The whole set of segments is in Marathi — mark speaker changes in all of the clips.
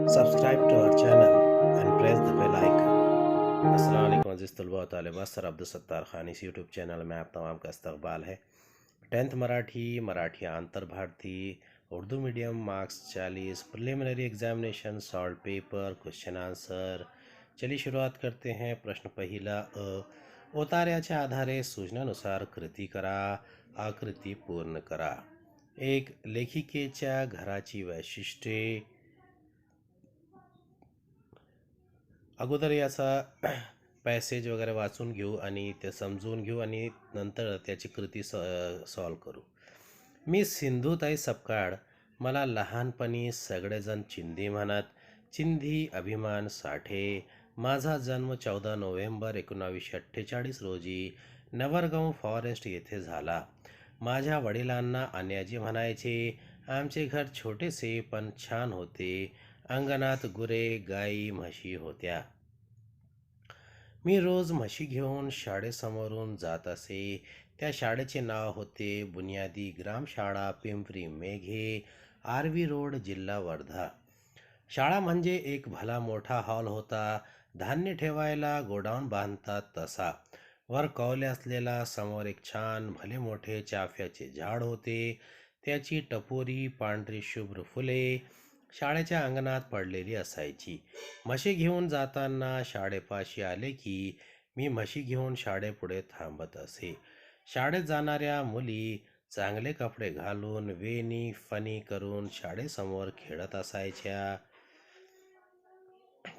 Speaker 1: Subscribe to our channel and press the bell icon. अस्सलाम वालेकुम अज़ीज़ तलबा व तालिबात। सर अब्दुल खान इस यूट्यूब चैनल में आप तमाम का इस्तकबाल है। 10th Marathi, Marathi Antar Bharati, Urdu medium marks 40, preliminary examination solve paper question answer. चलिए शुरुआत करते हैं। प्रश्न पहिला उतार्याच्या आधारे सूचनानुसार कृती करा, आकृती पूर्ण करा। एक लेखिकेच्या घराची वैशिष्ट्ये। अगोदर याचा पॅसेज वगैरे वाचून घेऊ आणि ते समजून घेऊ आणि नंतर त्याची कृती सॉल्व करू। मी सिंधुताई सपकाळ, मला लहानपणी सगळेजण चिंधी म्हणत, चिंधी अभिमान साठे। माझा जन्म 14 नोव्हेंबर 1948 रोजी नवरगाव फॉरेस्ट येथे झाला। माझ्या वडिलांना अन्याजी म्हणायचे। आमचे घर छोटेसे पण छान होते। अंगणात गुरे गाई म्हशी होत्या। मी रोज म्हशी घेऊन शाळेसमोरून जात असे। त्या शाळेचे नाव होते बुनियादी ग्रामशाळा पिंपरी मेघे, आर्वी रोड, जिल्हा वर्धा। शाळा म्हणजे एक भला मोठा हॉल होता, धान्य ठेवायला गोडाऊन बांधतात तसा। वर कौले असलेला, समोर एक छान भले मोठे चाफ्याचे झाड होते, त्याची टपोरी पांढरी शुभ्र फुले शाळेच्या अंगणात पडलेली असायची। म्हशी घेऊन जाताना शाळेपाशी आले की मी म्हशी घेऊन शाळेपुढे थांबत असे। शाळेत जाणाऱ्या मुली चांगले कपडे घालून वेणी फणी करून शाळेसमोर खेळत असायच्या।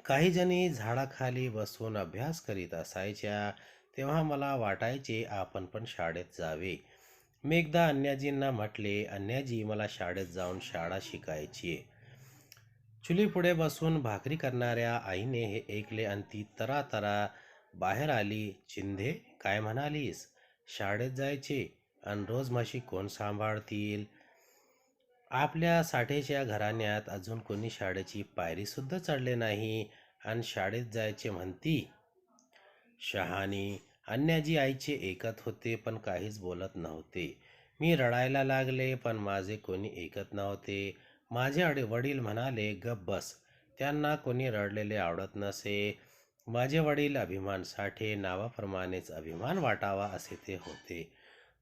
Speaker 1: काही जणी झाडाखाली बसून अभ्यास करीत असायच्या। तेव्हा मला वाटायचे आपण पण शाळेत जावे। मी एकदा अन्याजींना म्हटले, अन्याजी मला शाळेत जाऊन शाळा शिकायची आहे। चुलीपुढे बसून भाकरी करणाऱ्या आईने हे ऐकले आणि ती तरा बाहेर आली। चिंधे, काय म्हणालीस? शाळेत जायचे आणि रोज म्हशी कोण सांभाळतील? आपल्या साठेच्या घराण्यात अजून कोणी शाळेची पायरी सुद्धा चढले नाही आणि शाळेत जायचे म्हणती? शहाणी अन्याजी आईचे ऐकत होते पण काहीच बोलत नव्हते। मी रडायला लागले पण माझे कोणी ऐकत नव्हते। माझे वडील म्हणाले, गप बस, त्यांना कोणी रडलेले आवडत नसे। माझे वडील अभिमान साठे, नावाप्रमाणेच अभिमान वाटावा असे ते होते।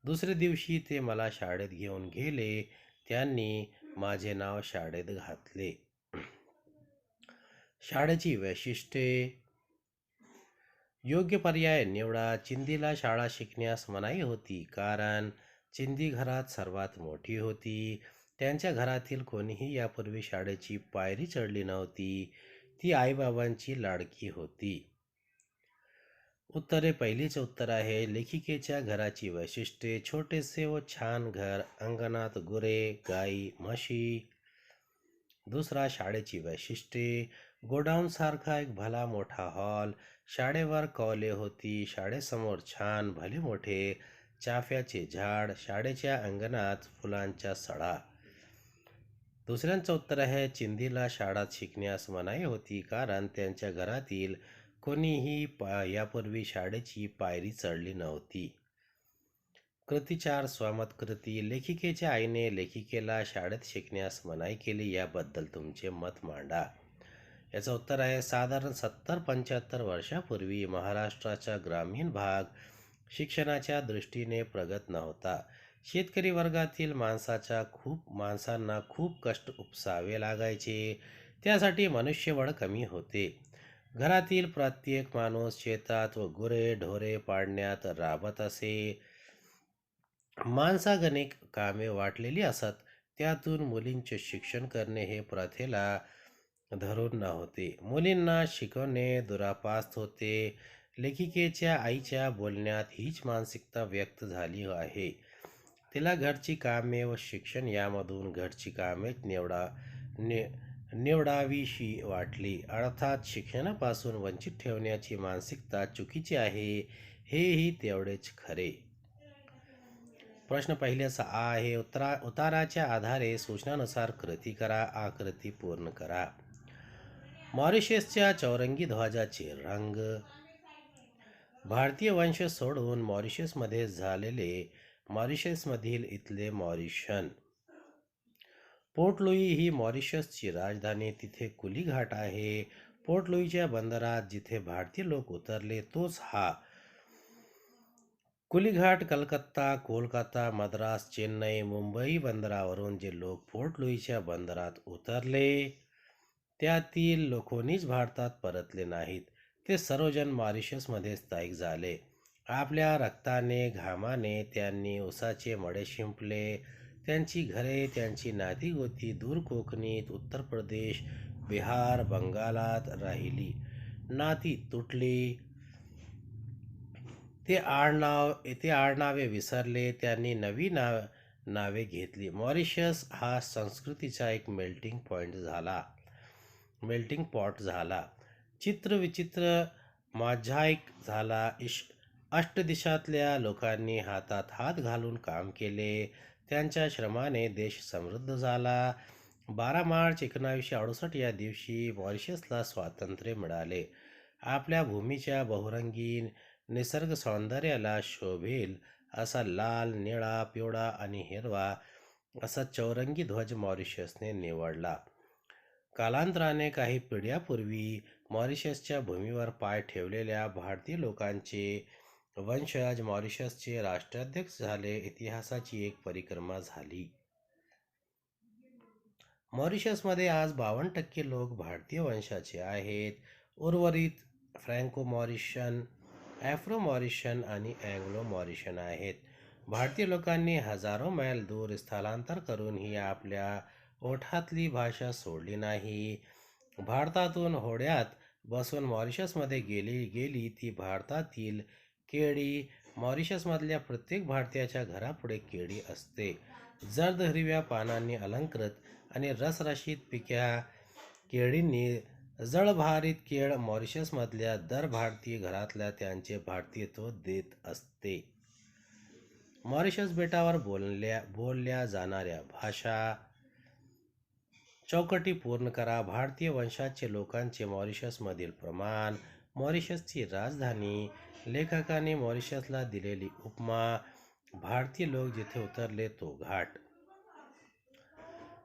Speaker 1: दुसरे दिवशी ते मला शाळेत घेऊन गेले। त्यांनी माझे नाव शाळेत घातले। शाळेची वैशिष्ट्ये। योग्य पर्याय निवडा। चिंधीला शाळा शिकण्यास मनाई होती कारण चिंधी घरात सर्वात मोठी होती। त्यांच्या घरातील कोणीही यापूर्वी शाळेची पायरी चढली नव्हती। ती आईबाबांची लाडकी होती। उत्तरे, पहिलीचे उत्तर आहे लेखिकेच्या घराची वैशिष्ट्ये। छोटेसे व छान घर, अंगणात गुरे गाई म्हशी। दुसरा, शाळेची वैशिष्ट्ये। गोडाऊन सारखा एक भला मोठा हॉल, शाळेवर कौले होती, शाळेसमोर छान भले मोठे चाफ्याचे झाड, शाळेच्या अंगणात फुलांच्या सडा। दुसऱ्यांचं उत्तर आहे चिंधीला शाळेत शिकण्यास मनाई होती कारण त्यांच्या घरातील कोणीही यापूर्वी शाळेची पायरी चढली नव्हती। कृती 4, स्वमत कृती। लेखिकेच्या आईने लेखिकेला शाळेत शिकण्यास मनाई केली, याबद्दल तुमचे मत मांडा। याचं उत्तर आहे साधारण 70-75 वर्षापूर्वी महाराष्ट्राचा ग्रामीण भाग शिक्षणाच्या दृष्टीने प्रगत नव्हता। शेतकरी वर्गातील माणसांना खूप कष्ट उपसावे लागायचे, त्यासाठी मनुष्यबळ कमी होते। घरातील प्रत्येक माणूस शेतात व गुरे ढोरे पाळण्यात राबत असे। माणसागणिक कामे वाटलेली असत, त्यातून मुलींचे शिक्षण करणे हे प्रथेला धरून नव्हते। मुलींना शिकवणे दुरापास्त होते। लेखिकेच्या आईच्या बोलण्यात हीच मानसिकता व्यक्त झाली आहे। तिला घरची कामे व शिक्षण यामधून घरची कामेच निवडावीशी वाटली। अर्थात शिक्षणापासून वंचित ठेवण्याची मानसिकता चुकीची आहे, हेही तेवढेच खरे। प्रश्न पहिल्याचा आहे उताराच्या आधारे सूचनानुसार कृती करा, आकृती पूर्ण करा। मॉरिशसच्या चौरंगी ध्वजाचे रंग। भारतीय वंश सोडून मॉरिशसमध्ये झालेले मॉरिशसमधील इथले मॉरिशन। पोर्ट लुई ही मॉरिशसची राजधानी, तिथे कुली घाट आहे. पोर्ट लुईच्या बंदरात जिथे भारतीय लोक उतरले तोच हा कुलीघाट. कलकत्ता, कोलकाता, मद्रास, चेन्नई, मुंबई बंदरावरून जे लोक पोर्ट लुईच्या बंदरात उतरले त्यातील कोणीच भारतात परतले नाहीत. ते सर्वजण मॉरिशसमध्ये स्थायिक झाले. आपल्या रक्ताने घामाने त्यांनी उसाचे मळे शिंपले. त्यांची घरे, त्यांची नातीगोती दूर कोकणीत, उत्तर प्रदेश, बिहार, बंगालात राहिली. नाती तुटली. ते आडनावे विसरले. त्यांनी नवी नावे घेतली. मॉरिशस हा संस्कृतीचा एक मेल्टिंग पॉट झाला. चित्रविचित्र मोझाईक झाला. अष्टदिशातल्या लोकांनी हातात हात घालून काम केले. त्यांच्या श्रमाने देश समृद्ध झाला. 12 मार्च 1968 या दिवशी मॉरिशसला स्वातंत्र्य मिळाले. आपल्या भूमीच्या बहुरंगी निसर्ग सौंदर्याला शोभेल असा लाल, निळा, पिवळा आणि हिरवा असा चौरंगी ध्वज मॉरिशसने निवडला. कालांतराने काही पिढ्यापूर्वी मॉरिशसच्या भूमीवर पाय ठेवलेल्या भारतीय लोकांचे वंशज मॉरिशसचे राष्ट्राध्यक्ष झाले. इतिहासाची एक परिक्रमा झाली. मॉरिशसमध्ये आज 52% लोक भारतीय वंशाचे आहेत. उर्वरित फ्रँको मॉरिशन, ॲफ्रो मॉरिशन आणि अँग्लो मॉरिशन आहेत. भारतीय लोकांनी हजारो मैल दूर स्थलांतर करूनही आपल्या ओठातली भाषा सोडली नाही. भारतातून होड्यात बसून मॉरिशसमध्ये गेली ती भारतातील केळी. मॉरिशसमधल्या प्रत्येक भारतीयाच्या घरापुढे केळी असते. जर्द हिरव्या पानांनी अलंकृत आणि रसरशीत पिक्या केळींनी जळभारीत केळ मॉरिशसमधल्या दर भारतीय घरातल्या त्यांचे भारतीयत्व देत असते. मॉरिशस बेटावर बोलल्या जाणाऱ्या भाषा चौकटी पूर्ण करा. भारतीय वंशाचे लोकांचे मॉरिशसमधील प्रमाण. मॉरिशसची राजधानी. लेखकाने मॉरिशसला दिलेली उपमा. भारतीय लोक जिथे उतरले तो घाट.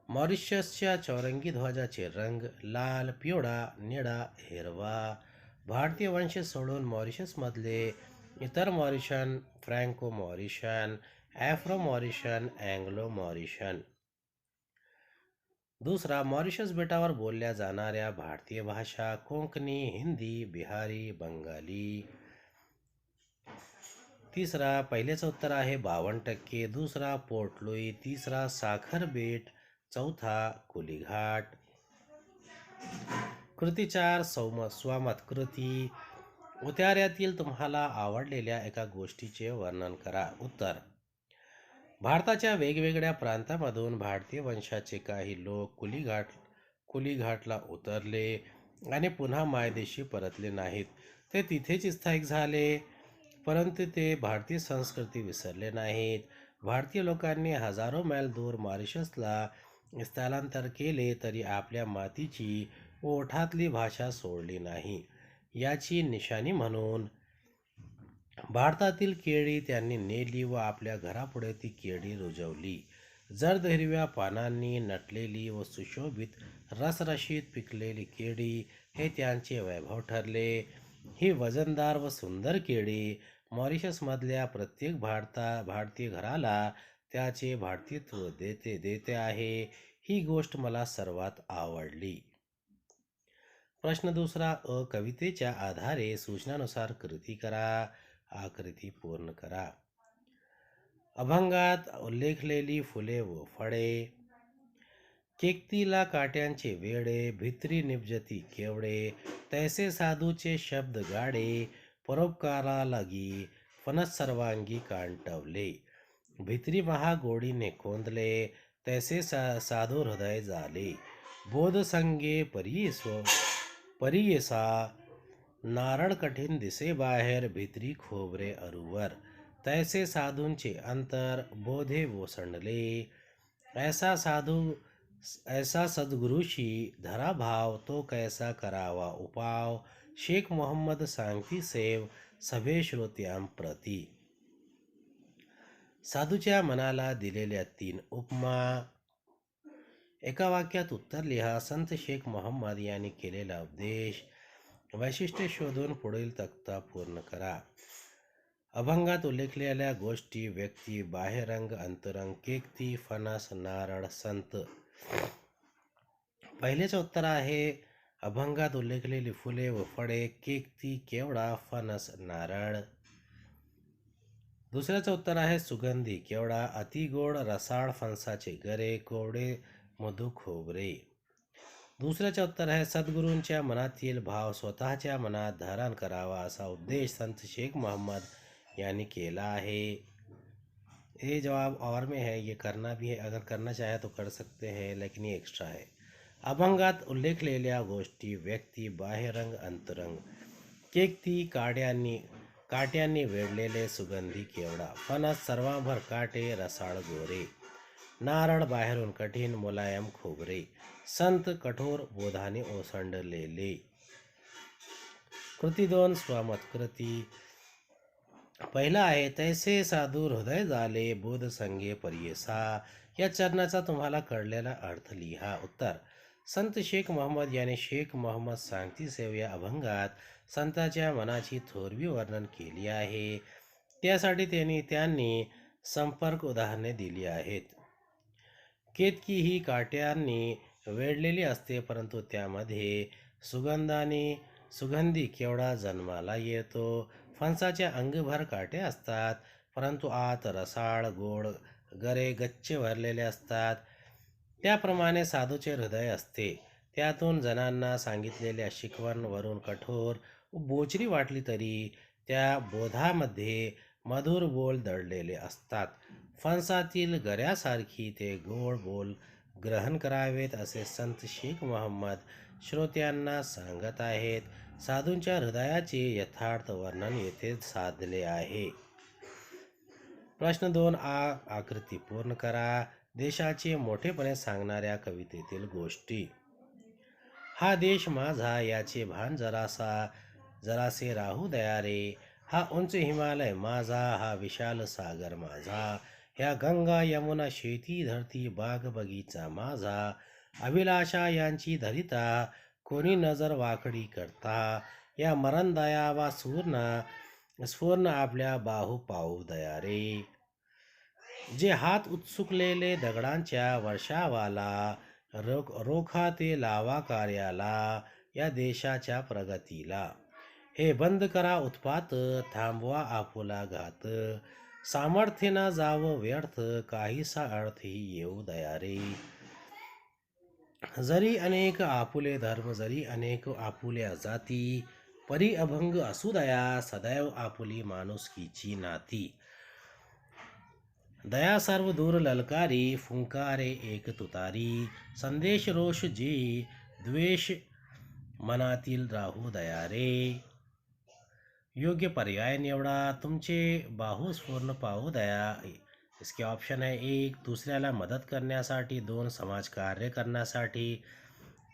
Speaker 1: मॉरिशसच्या चौरंगी ध्वजाचे रंग लाल, पिवळा, निळा, हिरवा. भारतीय वंश सोडून मॉरिशसमधले इतर मॉरिशन, फ्रँको मॉरिशन, ॲफ्रो मॉरिशन, अँग्लो मॉरिशन. दुसरा, मॉरिशस बेटावर बोलल्या जाणाऱ्या भारतीय भाषा. कोकणी, हिंदी, बिहारी, बंगाली. तिसरा, पहिल्याचं उत्तर आहे 52%. दुसरा, पोर्ट लुई. तिसरा, साखर बेट. चौथा, कुलीघाट. कृती 4, स्वमत कृती. उतार्यातील तुम्हाला आवडलेल्या एका गोष्टीचे वर्णन करा. उत्तर: भारताच्या वेगवेगळ्या प्रांतांमधून भारतीय वंशाचे काही लोक कुलीघाटला उतरले आणि पुन्हा मायदेशी परतले नाहीत. ते तिथेच स्थायिक झाले, परंतु ते भारतीय संस्कृती विसरले नाहीत. भारतीय लोकांनी हजारो मैल दूर मॉरिशसला स्थलांतर केले तरी आपल्या मातीची व ओठातली भाषा सोडली नाही. याची निशाणी म्हणून भारतातील केळी त्यांनी नेली व आपल्या घरापुढे ती केळी रुजवली. जर्द हिरव्या पानांनी नटलेली व सुशोभित रसरशीत पिकलेली केळी हे त्यांचे वैभव ठरले. ही वजनदार व सुंदर केळी मॉरिशसमधल्या प्रत्येक भारतीय घराला त्याचे भारतीयत्व देते आहे. ही गोष्ट मला सर्वात आवडली. प्रश्न दुसरा. कवितेच्या आधारे सूचनानुसार कृती करा. आकृती पूर्ण करा. अभंगात उल्लेखलेली फुले व फळे. केकतीला काट्यांचे वेडे, भित्री निपजती केवडे, तैसे साधूचे शब्द गाडे, परोपकारा लगी फणस सर्वांगी कांटवले. भित्री महागोडीने कोंदले, तैसे साधू हृदय झाले. बोध संगे परियेसा, नारळ कठीण दिसे बाहेर, भित्री खोबरे अरुवर, तैसे साधूंचे अंतर बोधे ओसंडले. ऐसा सद्गुरुशी धरा भाव, तो कैसा करावा उपाव, शेख मोहम्मद सांगती सेव सभे श्रोत्यांप्रती. साधूच्या मनाला दिलेल्या 3 उपमा. एका वाक्यात उत्तर लिहा. संत शेख मोहम्मद यांनी केलेला उपदेश. वैशिष्ट्ये शोधून पुढील तक्ता पूर्ण करा. अभंगात उल्लेखलेल्या गोष्टी, व्यक्ती, बाह्यरंग, अंतरंग, केकती, फणस, नारळ, संत. पहिलेचे उत्तर आहे अभंगात उल्लेखलेली फुले व फळे, केकती, केवडा, फणस, नारळ. दुसऱ्याचं उत्तर आहे सुगंधी, केवडा, अतिगोड, रसाळ, फणसाचे गरे, कोवडे, मधु, खोबरे. दुसऱ्याचे उत्तर आहे सद्गुरूंच्या मनातील भाव स्वतःच्या मनात धारण करावा असा उपदेश संत शेख मोहम्मद यांनी केला है। ये जवाब और में है, ये करना भी है, अगर करना चाहे तो कर सकते हैं, लेकिन ये एक्स्ट्रा है। अभंगात उल्लेखलेल्या गोष्टी, व्यक्ती, बाह्यरंग, अंतरंग. केकती, काट्यांनी वेढलेले सुगंधी केवडा. फणस सर्वांभर काटे, रसाळ गोरे. नारळ बाहेरून कठीण मुलायम खोबरे. संत कठोर बोधाने ओसंडलेले. कृती 2 स्वमत कृती. पहिला आहे तैसे साधू हृदय झाले, बोध संगे परियसा. या चरणाचा तुम्हाला कळलेला अर्थ लिहा. उत्तर: संत शेख मोहम्मद याने शेख मोहम्मद सांगती सेव या अभंगात संतांच्या मनाची थोरवी वर्णन केली आहे. त्यासाठी त्यांनी संपर्क उदाहरणे दिली आहेत. केतकी ही काट्यांनी वेढलेली असते, परंतु त्यामध्ये सुगंधी केवडा जन्माला येतो. फणसाच्या अंगभर काटे असतात, परंतु आत रसाळ गोड गरे गच्च भरलेले असतात. त्याप्रमाणे साधूचे हृदय असते. त्यातून जणांना सांगितलेल्या शिकवण वरून कठोर व बोचरी वाटली तरी त्या बोधामध्ये मधुर बोल दडलेले असतात. फणसातील गऱ्यासारखी ते गोड बोल ग्रहण करावेत असे संत शेख मोहम्मद श्रोत्यांना सांगत आहेत. साधूंच्या हृदयाचे यथार्थ वर्णन येथे साधले आहे. प्रश्न 2 आकृती पूर्ण करा. देशाचे मोठेपणे सांगणाऱ्या कवितेतील गोष्टी. हा देश माझा, याचे भान जरासे राहू दया रे. हा उंच हिमालय माझा, हा विशाल सागर माझा. ह्या गंगा यमुना शेती धरती बाग बगीचा माझा. अभिलाषा यांची धरिता, कोणी नजर वाकडी करता. या मरण दया वा स्फूर्ण आपल्या बाहू पाहू दया रे. जे हात उत्सुकलेले दगडांच्या वर्षावाला, रोखा ते लावा कार्याला या देशाच्या प्रगतीला. हे बंद करा उत्पात, थांबवा आपुला घात. सामर्थ्य न जावं व्यर्थ, काहीसा अर्थही येऊ दया रे. जरी अनेक आपुले धर्म, जरी अनेक आपुल्या जाती, परी अभंग असू दया, सदैव आपुली माणुसकीची नाती. दया सर्व दूर ललकारी, फुंकारे एक तुतारी. संदेश रोष जी, द्वेष मनातील राहू दया रे. योग्य पर्याय निवडा. तुमचे बाहू स्फूर्ण पाहू दया. इसके ऑप्शन है 1 दुसऱ्याला मदत करण्यासाठी, 2 समाज कार्य करण्यासाठी,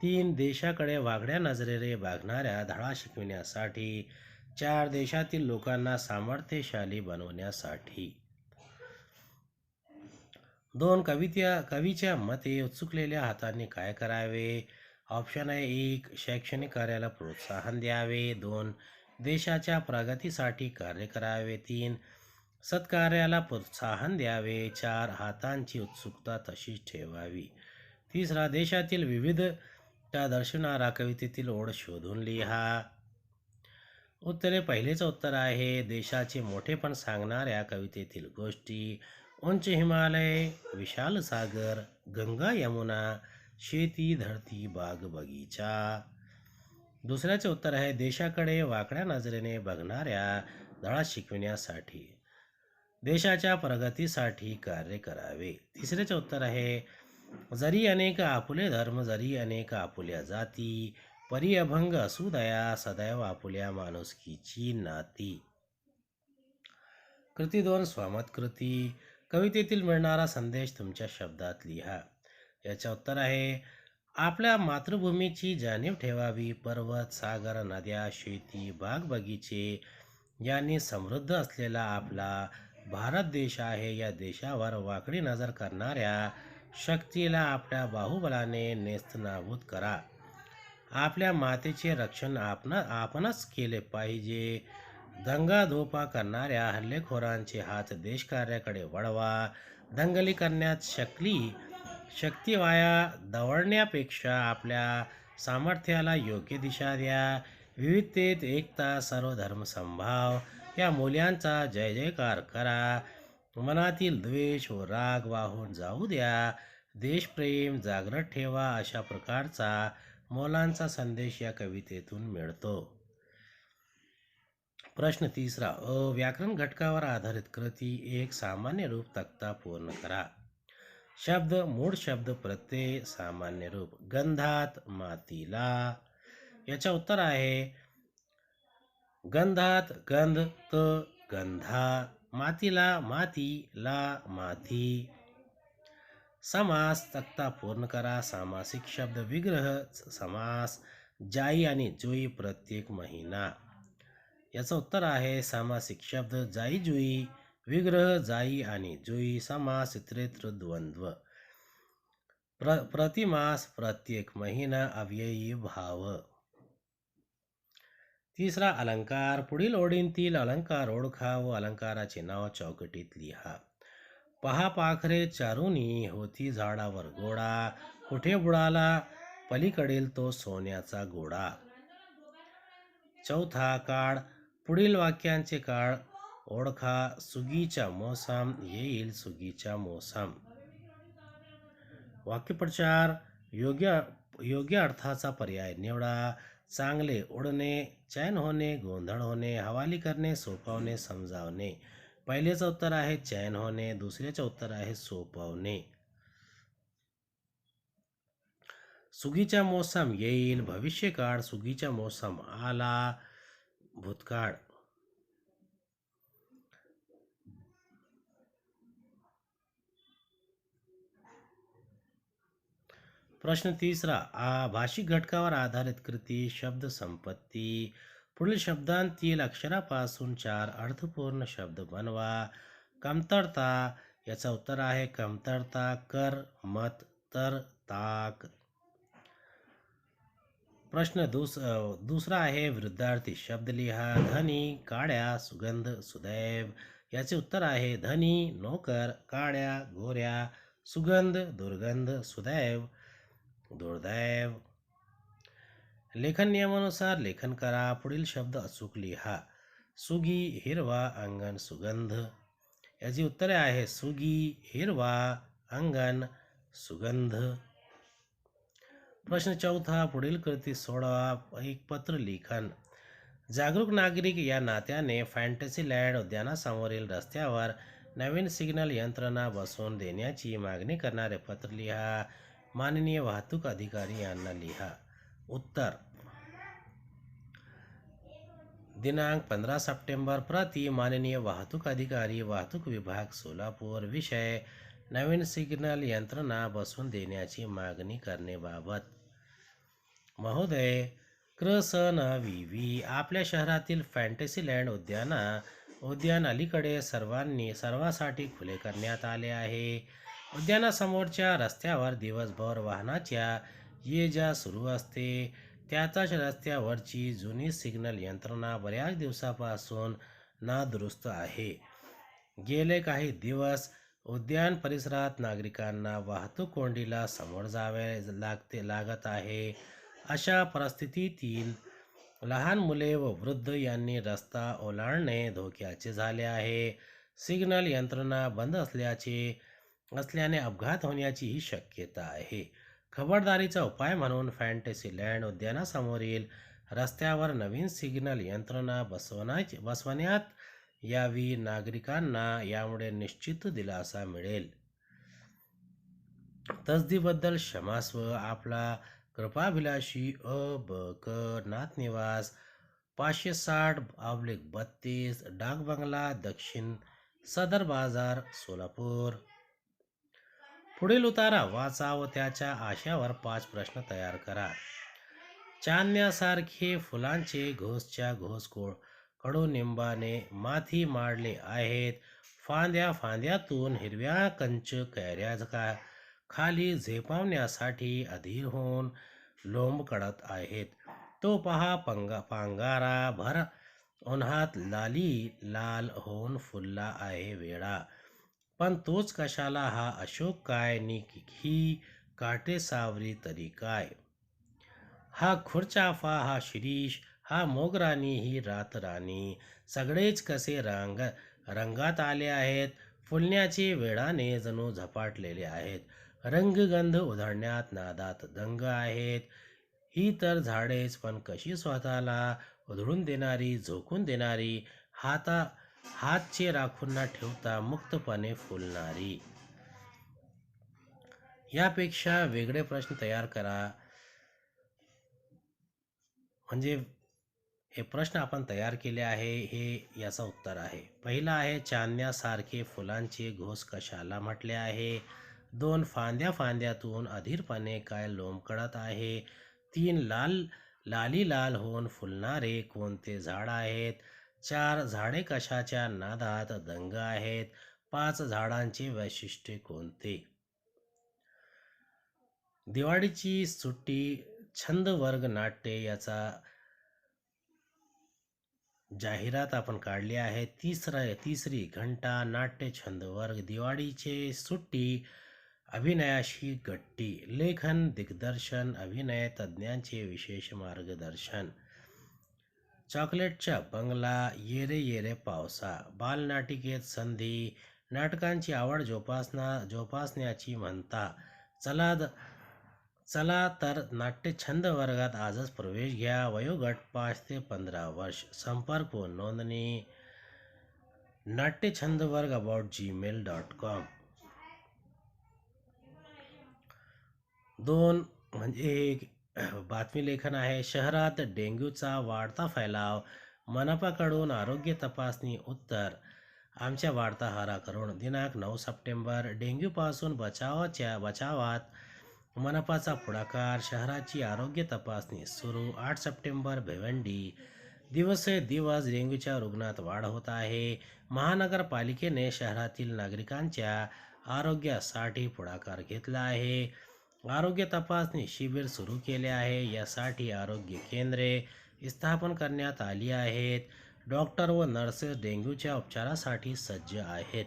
Speaker 1: 3 देशाकडे वागड्या नजरेने बघणाऱ्या धडा शिकविण्यासाठी, 4 देशातील लोकांना सामर्थ्यशाली बनवण्यासाठी. 2 कवीच्या मते उत्सुकलेल्या हातांनी काय करावे. ऑप्शन आहे 1 शैक्षणिक कार्याला प्रोत्साहन द्यावे, 2 देशाच्या प्रगतीसाठी कार्य करावे, 3 सत्कार्याला प्रोत्साहन द्यावे, 4 हातांची उत्सुकता तशीच ठेवावी. तिसरा देशातील विविधता दर्शवणारा कवितेतील ओळ शोधून लिहा. उत्तरे. पहिलेचं उत्तर आहे देशाचे मोठेपण सांगणाऱ्या कवितेतील गोष्टी. उंच हिमालय, विशाल सागर, गंगा यमुना, शेती धरती बाग बगीचा. दुसऱ्याचे उत्तर आहे देशाकडे वाकड्या नजरेने बघणाऱ्या धडा शिकविण्यासाठी, देशाच्या प्रगतीसाठी कार्य करावे. तिसऱ्याचे उत्तर आहे जरी अनेक आपुले धर्म, जरी अनेक आपुल्या जाती, परी अभंग असू दया, सदैव आपुल्या माणुसकीची नाती. कृती 2 स्वमत कृती. कवितेतील मिळणारा संदेश तुमच्या शब्दात लिहा. याचे उत्तर आहे आपल्या मातृभूमीची जाणीव ठेवावी. पर्वत, सागर, नद्या, शेती, बाग बगीचे यांनी समृद्ध असलेला आपला भारत देश आहे. या देशावर वाकडी नजर करणाऱ्या शक्तीला आपल्या बाहुबलाने नेस्तनाबूत करा. आपल्या मातेचे रक्षण आपणच केले पाहिजे. दंगाधोपा करणाऱ्या हल्लेखोरांचे हात देशकार्याकडे वळवा. दंगली करण्यात शक्ती वाया दवडण्यापेक्षा आपल्या सामर्थ्याला योग्य दिशा द्या. विविधतेत एकता, सर्वधर्म समभाव या मूल्यांचा जय जयकार करा. मनातील द्वेष व राग वाहून जाऊ द्या. देशप्रेम जागृत ठेवा. अशा प्रकारचा मोलांचा संदेश या कवितेतून मिळतो. प्रश्न तिसरा. व्याकरण घटकावर आधारित कृती एक सामान्य रूप तक्ता पूर्ण करा. शब्द, मूळ शब्द, प्रत्यय, सामान्य रूप. गंधात मातीला. याचे उत्तर आहे गंधात गंध त गंधा, मातीला माती, ला माती. समास तक्ता पूर्ण करा. सामासिक शब्द, विग्रह समास, जाई आणि जुई प्रत्येक महिना. याचं उत्तर आहे सामासिक शब्द जाई जुई, विग्रह जाई आणि जुई, समास इतरेत्र द्वंद्व. प्रतिमास प्रत्येक महिना, अव्ययी भाव. तिसरा अलंकार. पुढील ओळींतील अलंकार ओळखा व अलंकाराचे नाव चौकटीत लिहा. पहा पाखरे चारुनी, होती झाडावर गोडा, कुठे बुडाला पलीकडील तो सोन्याचा गोडा. चौथा. काळ. पुढील वाक्यांचे काळ ओळखा. सुगीचा मोसम, येईल सुगीचा मोसम. वाक्यप्रचार. योग्य अर्थाचा पर्याय निवडा. चांगले उडणे, चैन होणे, गोंधळ होणे, हवाली करणे, सोपवणे, समजावणे. पहिलेचं उत्तर आहे चैन होणे, दुसऱ्याचं उत्तर आहे सोपवणे. सुगीचा मोसम येईल, भविष्यकाळ. सुगीचा मोसम आला, भूतकाळ. प्रश्न तिसरा. भाषिक घटकावर आधारित कृती. शब्द संपत्ती. पुढील शब्दांतील अक्षरापासून 4 अर्थपूर्ण शब्द बनवा. कमतरता. याचं उत्तर आहे कमतरता, कर, मत, तर, ताक. प्रश्न दुसरा आहे विरुद्धार्थी शब्द लिहा. धनी, काळ्या, सुगंध, सुदैव. याचे उत्तर आहे धनी नोकर, काळ्या गोऱ्या, सुगंध दुर्गंध, सुदैव दुर्दैव. लेखन नियमानुसार लेखन करा. पुढील शब्द अचूक लिहा. सुगी, हिरवा, अंगण, सुगंध. याची उत्तरे आहे सुगी, हिरवा, अंगण, सुगंध. प्रश्न चौथा. पुढील कृती सोडवा. एक पत्र लिखाण. जागरूक नागरिक या नात्याने फॅन्टसीलँड उद्यानासमोरील रस्त्यावर नवीन सिग्नल यंत्रणा बसवून देण्याची मागणी करणारे पत्र लिहा. माननीय वाहतूक अधिकारी यांना लिहा. उत्तर. दिनांक 15 सप्टेंबर. प्रति माननीय वाहतूक अधिकारी, वाहतूक विभाग, सोलापूर. विषय नवीन सिग्नल यंत्रणा बसवून देण्याची मागणी करण्याबाबत. महोदय, व्ही आपल्या शहरातील फॅन्टसीलँड उद्यान अलीकडे सर्वांसाठी खुले करण्यात आले आहे. उद्यानासमोरच्या रस्त्यावर दिवसभर वाहनाच्या ये जा सुरू असते. त्यातच रस्त्यावरची जुनी सिग्नल यंत्रणा बऱ्याच दिवसापासून नादुरुस्त आहे. गेले काही दिवस उद्यान परिसरात नागरिकांना वाहतूक कोंडीला समोर जावे लागत आहे. अशा परिस्थितीतील लहान मुले व वृद्ध यांनी रस्ता ओलांडणे धोक्याचे झाले आहे. सिग्नल यंत्रणा बंद असल्याने अपघात होण्याचीही शक्यता आहे. खबरदारीचा उपाय म्हणून फॅन्टसीलँड उद्यानासमोरील रस्त्यावर नवीन सिग्नल यंत्रणा बसवण्यात यावी. नागरिकांना यामुळे निश्चित दिलासा मिळेल. तसदीबद्दल क्षमास्व. आपला कृपाभिलाषी ब क नाथ निवास, 560/32 डाक बंगला, दक्षिण सदर बाजार, सोलापूर. पुढील उतारा वाचा व त्याच्या आशयावर 5 प्रश्न तयार करा. चांदण्यासारखे फुलांचे घोसच्या घोस कडुनिंबाने माथी माडले आहेत. फांद्यातून हिरव्या कंच कैऱ्या खाली झेपावण्यासाठी अधीर होऊन लोंबकळत आहेत. तो पहा पांगारा भर उन्हात लाली लाल होऊन फुलला आहे वेडा. पण तोच कशाला हा अशोक काय नि ही काटेसावरी तरी काय. हा खुरचाफा हा शिरीष हा मोगराणी ही रातराणी सगळेच कसे रंगात आले आहेत. फुलण्याचे वेळाने जणू झपाटलेले आहेत. रंगगंध उधळण्यात नादात दंग आहेत. ही तर झाडेच पण कशी स्वतःला उधळून देणारी झोकून देणारी हातचे राखून न ठेवता मुक्तपणे फुलणारी. यापेक्षा वेगळे प्रश्न तयार करा. म्हणजे हे प्रश्न आपण तयार केले आहे हे याचं उत्तर आहे. पहिला आहे चांदण्यासारखे फुलांचे घोस कशाला म्हटले आहे. 2 फांद्यातून अधीरपणे काय लोंबकळत आहे. 3 लाली लाल होऊन फुलणारे कोणते झाड आहेत. 4 झाडे कशाच्या नादात दंग आहेत. 5 झाडांचे वैशिष्ट्य कोणते. दिवाळीची सुट्टी छंद वर्ग नाट्य याचा जाहिरात आपण काढली आहे. तिसरी घंटा नाट्य छंद वर्ग दिवाळीचे सुट्टी अभिनयाशी गट्टी लेखन दिग्दर्शन अभिनय तज्ज्ञांचे विशेष मार्गदर्शन. चॉकलेटचा बंगला ये रे पावसा बालनाटिकेत संधी नाटकांची आवड जोपासण्याची म्हणता. चला तर नाट्यछंद वर्गात आजच प्रवेश घ्या. वयोगट 5 ते 15 वर्ष. संपर्क व नोंदणी natyachandvarg@gmail.com. 2 म्हणजे बातमी लेखन आहे. शहरात डेंग्यूचा वाढता फैलाव, मनपाकडून आरोग्य तपासणी उत्तर आमच्या वार्ताहराकडून. दिनांक 9 सप्टेंबर. डेंग्यूपासून बचावात मनपाचा पुढाकार, शहराची आरोग्य तपासणी सुरू. 8 सप्टेंबर. भिवंडी. दिवसेंदिवस डेंग्यूच्या रुग्णात वाढ होत आहे. महानगरपालिकेने शहरातील नागरिकांच्या आरोग्यासाठी पुढाकार घेतला आहे. आरोग्य तपासणी शिबिर सुरू केले आहे. यासाठी आरोग्य केंद्रे स्थापन करण्यात आली आहेत. डॉक्टर व नर्सेस डेंग्यूच्या उपचारासाठी सज्ज आहेत.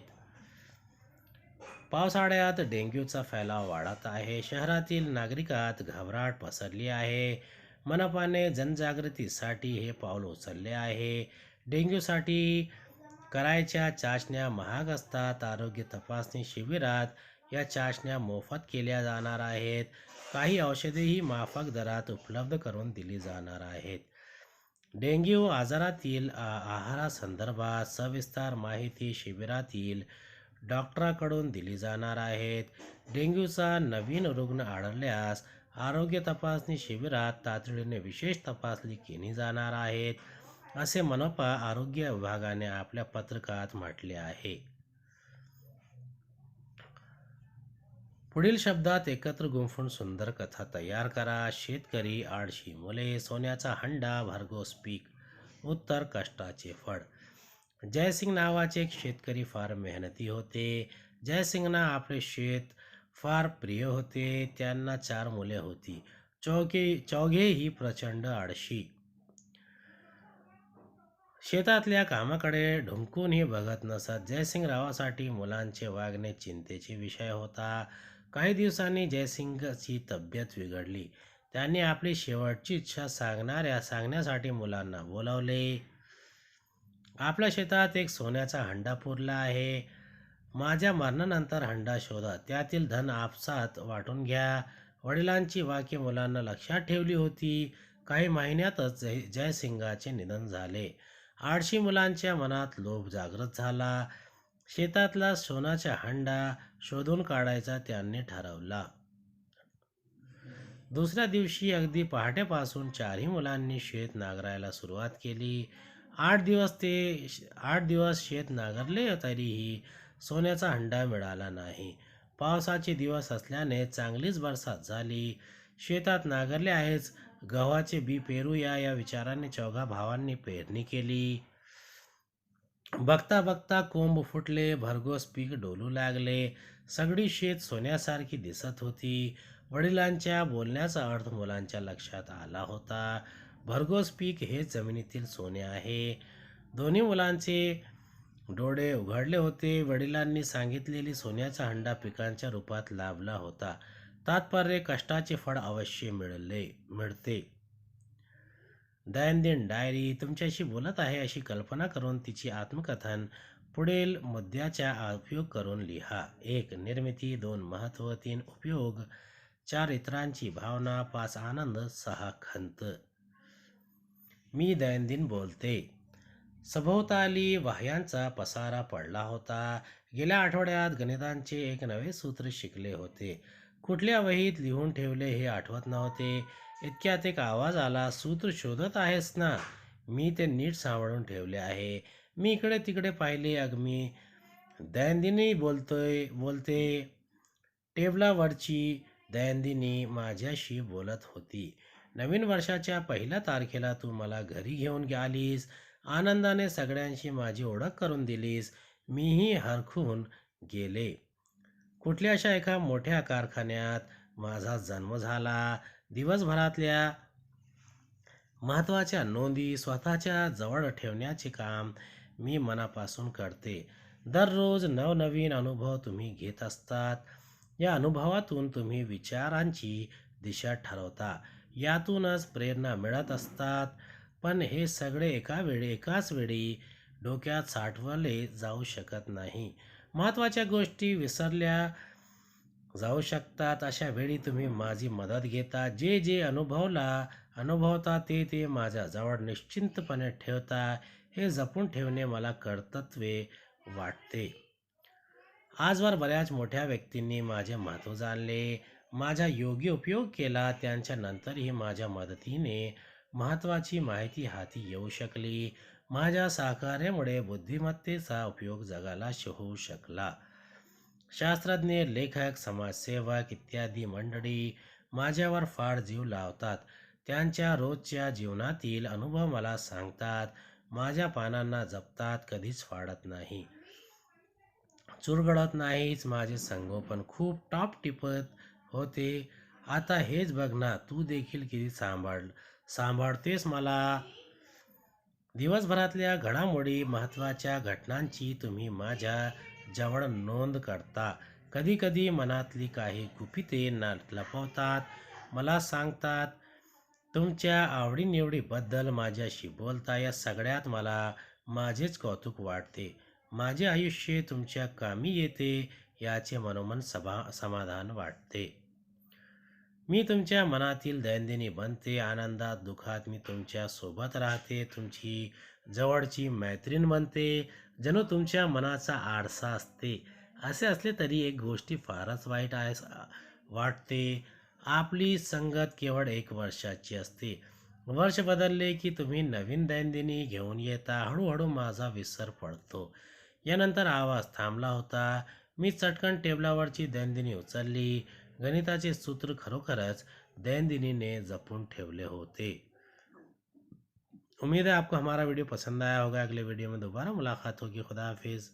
Speaker 1: पावसाळ्यात डेंग्यूचा फैलाव वाढत आहे. शहरातील नागरिकात घबराट पसरली आहे. मनपाने जनजागृतीसाठी हे पाऊल उचलले आहे. डेंग्यूसाठी करायच्या चाचण्या महाग असतात. आरोग्य तपासणी शिबिरात या चाचण्या मोफत केल्या जाणार आहेत. काही औषधेही माफक दरात उपलब्ध करून दिली जाणार आहेत. डेंग्यू आजारातील आहारासंदर्भात सविस्तर माहिती शिबिरातील डॉक्टरांकडून दिली जाणार आहेत. डेंग्यूचा नवीन रुग्ण आढळल्यास आरोग्य तपासणी शिबिरात तातडीने विशेष तपासणी केली जाणार आहेत, असे मनपा आरोग्य विभागाने आपल्या पत्रकात म्हटले आहे. पुढील शब्दात एकत्र गुंफून सुंदर कथा तयार करा. शेतकरी, आळशी मुले, सोन्याचा हंडा, भरघोस पीक. उत्तर कष्टाचे फळ. जयसिंग नावाचे एक शेतकरी फार मेहनती होते. जयसिंगना आपले शेत फार प्रिय होते. त्यांना 4 मुले होती. चौघेही प्रचंड आळशी. शेतातल्या कामाकडे ढुंकूनही बघत नसत. जयसिंगरावांसाठी मुलांचे वागणे चिंतेचे विषय होता. काही दिवसांनी जयसिंगची तब्येत बिघडली. त्यांनी आपली शेवटची इच्छा सांगण्यासाठी मुलांना बोलावले. आपल्या शेतात एक सोन्याचा हंडा पुरला आहे. माझ्या मरणानंतर हंडा शोधा, त्यातील धन आपसात वाटून घ्या. वडिलांची वाक्ये मुलांना लक्षात ठेवली होती. काही महिन्यातच जयसिंगाचे निधन झाले. आळशी मुलांच्या मनात लोभ जागृत झाला. शेतातला सोन्याचा हंडा शोधून काढायचा त्यांनी ठरवला. दुसऱ्या दिवशी अगदी पहाटेपासून 4ही मुलांनी शेत नांगरायला सुरुवात केली. 8 दिवस शेत नांगरले तरीही सोन्याचा हंडा मिळाला नाही. पावसाचे दिवस असल्याने चांगलीच बरसात झाली. शेतात नांगरले आहेच, गव्हाचे बी पेरूया या विचाराने 4घा भावांनी पेरणी केली. बघता बघता कोंब फुटले, भरघोस पीक डोलू लागले. सगळी शेत सोन्यासारखी दिसत होती. वडिलांच्या बोलण्याचा अर्थ मुलांच्या लक्षात आला होता. भरघोस पीक हे जमिनीतील सोने आहे. दोन्ही मुलांचे डोळे उघडले होते. वडिलांनी सांगितलेली सोन्याचा हंडा पिकांच्या रूपात लाभला होता. तात्पर्य कष्टाचे फळ अवश्य मिळते. दैनंदिन डायरी तुमच्याशी बोलत आहे अशी कल्पना करून तिची आत्मकथन पुढील मुद्द्याचा उपयोग करून लिहा. 1. निर्मिती. 2. महत्त्व. 3. उपयोग. 4. इतरांची भावना. 5. आनंद. 6. खंत. मी दैनंदिन बोलते. सभोवताली वह्यांचा पसारा पडला होता. गेल्या आठवड्यात गणितांचे एक नवे सूत्र शिकले होते. कुठल्या वहीत लिहून ठेवले हे आठवत नव्हते. इतक्यात एक आवाज आला, सूत्र शोधत आहेस ना? मी ते नीट सांभाळून ठेवले आहे. मी इकडे तिकडे पाहिले. अगदी दैनंदिनी बोलते. टेबलावरची दैनंदिनी माझ्याशी बोलत होती. नवीन वर्षाच्या 1 तारखेला तू मला घरी घेऊन आलीस. आनंदाने सगळ्यांशी माझी ओळख करून दिलीस. मीही हरखून गेले. कुठल्याशा एका मोठ्या कारखान्यात माझा जन्म झाला. दिवसभरातल्या महत्त्वाच्या नोंदी स्वतःच्या जवळ ठेवण्याचे काम मी मनापासून करते. दररोज नवनवीन अनुभव तुम्ही घेत असतात. या अनुभवातून तुम्ही विचारांची दिशा ठरवता. यातूनच प्रेरणा मिळत असतात. पण हे सगळे एकाच वेळी डोक्यात साठवले जाऊ शकत नाही. महत्त्वाच्या गोष्टी विसरल्या जाऊ शकतात. अशा वेळी तुम्ही माझी मदत घेता. जे अनुभवता ते माझ्याजवळ निश्चिंतपणे ठेवता. हे जपून ठेवणे मला कर्तव्य वाटते. आजवर बऱ्याच मोठ्या व्यक्तींनी माझे महत्त्व जाणले. माझा योग्य उपयोग केला. त्यांच्या नंतरही माझ्या मदतीने महत्त्वाची माहिती हाती येऊ शकली. माझ्या सहकार्यामुळे बुद्धिमत्तेचा उपयोग जगाला होऊ शकला. शास्त्रज्ञ, लेखक, समाजसेवक इत्यादी मंडळी माझ्यावर फार जीव लावतात. त्यांच्या रोजच्या जीवनातील अनुभव मला सांगतात. माझ्या पानांना जपतात. कधीच फाडत नाही, चुरगळत नाहीच. माझे संगोपन खूप टिपत होते. आता हेच बघ ना, तू देखील किती सांभाळतेस मला. दिवसभरातल्या घडामोडी, महत्त्वाच्या घटनांची तुम्ही माझ्या जवळ नोंद करता. कधी कधी मनातली काही गुपिते लपवतात. मला सांगतात. तुमच्या आवडीनिवडीबद्दल माझ्याशी बोलता. या सगळ्यात मला माझेच कौतुक वाटते. माझे आयुष्य तुमच्या कामी येते याचे मनोमन समाधान वाटते. मी तुमच्या मनातील दैनंदिनी बनते. आनंदात दुःखात मी तुमच्या सोबत राहते. तुमची जवळची मैत्रीण बनते. जणू तुमच्या मनाचा आरसा असते. असे असले तरी एक गोष्टी फारच वाईट वाटते. आपली संगत केवळ 1 वर्षाची असते. वर्ष बदलले की तुम्ही नवीन दैनंदिनी घेऊन येता. हळूहळू माझा विसर पडतो. यानंतर आवाज थांबला होता. मी चटकन टेबलावरची दैनंदिनी उचलली. गणिताचे सूत्र खरोखरच दैनंदिनीने जपून ठेवले होते. उम्मीद है आपको हमारा वीडियो पसंद आया होगा. अगले वीडियो में दोबारा मुलाकात होगी. खुदा हाफिज़.